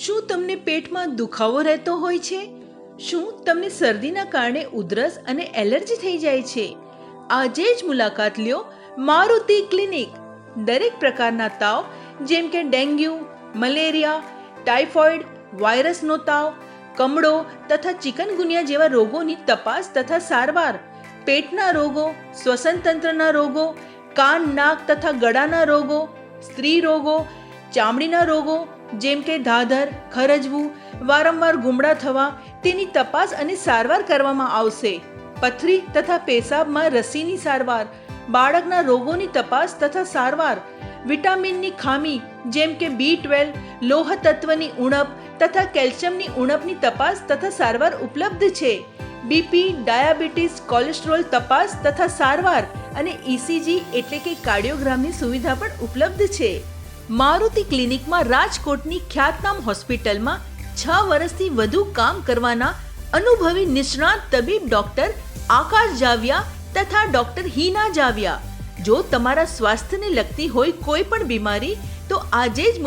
શું તમને પેટમાં દુખાવો રહેતો હોય છે? શું તમને શરદીના કારણે ઉધરસ અને એલર્જી થઈ જાય છે? આજે જ મુલાકાત લ્યો મારુતિ ક્લિનિક. દરેક પ્રકારના તાવ જેમ કે ડેન્ગ્યુ, મલેરિયા, ટાઇફોઇડ, વાયરસનો તાવ, કમળો તથા ચિકનગુનિયા જેવા રોગોની તપાસ તથા સારવાર, પેટના રોગો, શ્વસન તંત્રના રોગો, કાન, નાક તથા ગળાના રોગો, સ્ત્રી રોગો, ચામડીના રોગો જેમ કે ધાધર, ખરજવું, વારંવાર ગુમડા થવા તેની તપાસ અને સારવાર કરવામાં આવશે. પથરી તથા પેશાબમાં રસીની સારવાર, બાળકના રોગોની તપાસ તથા સારવાર, વિટામિનની ખામી જેમ કે B12, લોહ તત્વની ઉણપ તથા કેલ્શિયમની ઉણપની તપાસ તથા સારવાર ઉપલબ્ધ છે. બીપી, ડાયાબિટીસ, કોલેસ્ટ્રોલ તપાસ તથા સારવાર અને ECG એટલે કે કાર્ડિયોગ્રામની સુવિધા પણ ઉપલબ્ધ છે. મારુતિ ક્લિનિકમાં રાજકોટની ખ્યાતનામ હોસ્પિટલમાં 6 વર્ષથી વધુ કામ કરવાના અનુભવી નિષ્ણાત તબીબ ડોક્ટર આકાશ જાવિયા તથા ડોક્ટર હિના જાવિયા. જો તમારા સ્વાસ્થ્યને લગતી હોય કોઈ પણ બીમારી તો આજે જ